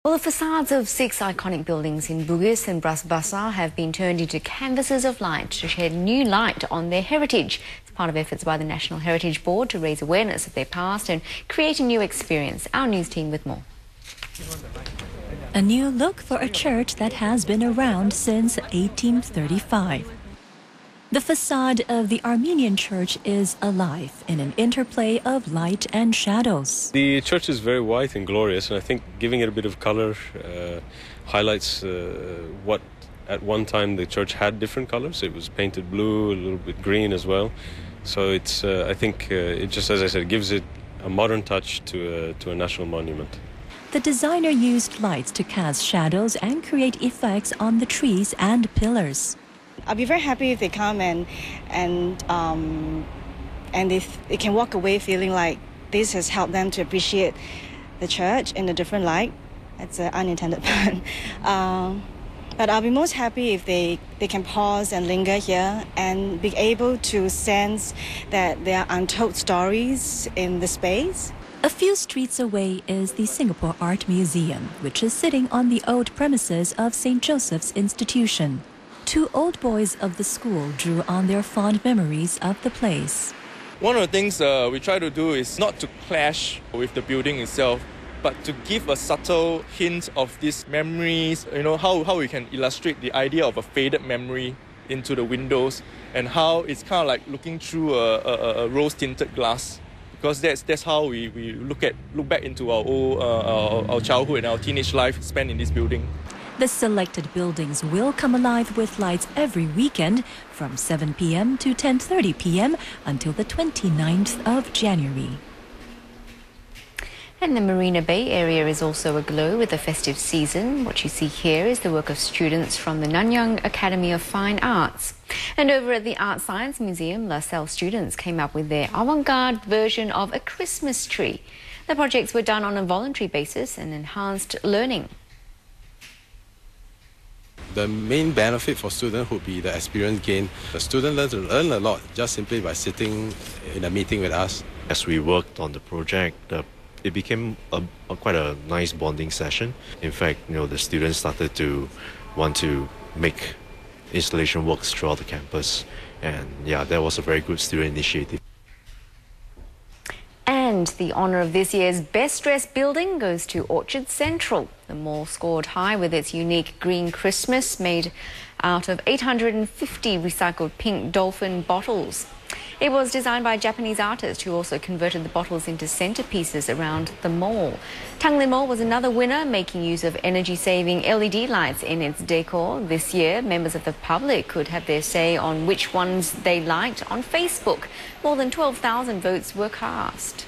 Well, the facades of 6 iconic buildings in Bugis and Bras Basah have been turned into canvases of light to shed new light on their heritage. It's part of efforts by the National Heritage Board to raise awareness of their past and create a new experience. Our news team with more. A new look for a church that has been around since 1835. The facade of the Armenian church is alive in an interplay of light and shadows. The church is very white and glorious, and I think giving it a bit of color highlights what at one time the church had different colors. It was painted blue, a little bit green as well. So it's I think it just, as I said, gives it a modern touch to a national monument. The designer used lights to cast shadows and create effects on the trees and pillars. I'll be very happy if they come and if they can walk away feeling like this has helped them to appreciate the church in a different light. That's an unintended pun. But I'll be most happy if they can pause and linger here and be able to sense that there are untold stories in the space. A few streets away is the Singapore Art Museum, which is sitting on the old premises of St. Joseph's Institution. 2 old boys of the school drew on their fond memories of the place. One of the things we try to do is not to clash with the building itself, but to give a subtle hint of these memories, how we can illustrate the idea of a faded memory into the windows and how it's kind of like looking through a rose-tinted glass. Because that's how we look back into our childhood and our teenage life spent in this building. The selected buildings will come alive with lights every weekend from 7 p.m. to 10:30 p.m. until the 29th of January. And the Marina Bay area is also aglow with the festive season. What you see here is the work of students from the Nanyang Academy of Fine Arts. And over at the Art Science Museum, LaSalle students came up with their avant-garde version of a Christmas tree. The projects were done on a voluntary basis and enhanced learning. The main benefit for students would be the experience gained. The students learn a lot just simply by sitting in a meeting with us. As we worked on the project, it became quite a nice bonding session. In fact, the students started to want to make installation works throughout the campus. And yeah, that was a very good student initiative. And the honour of this year's Best Dressed Building goes to Orchard Central. The mall scored high with its unique green Christmas made out of 850 recycled pink dolphin bottles. It was designed by a Japanese artist who also converted the bottles into centerpieces around the mall. Tanglin Mall was another winner, making use of energy-saving LED lights in its decor. This year, members of the public could have their say on which ones they liked on Facebook. More than 12,000 votes were cast.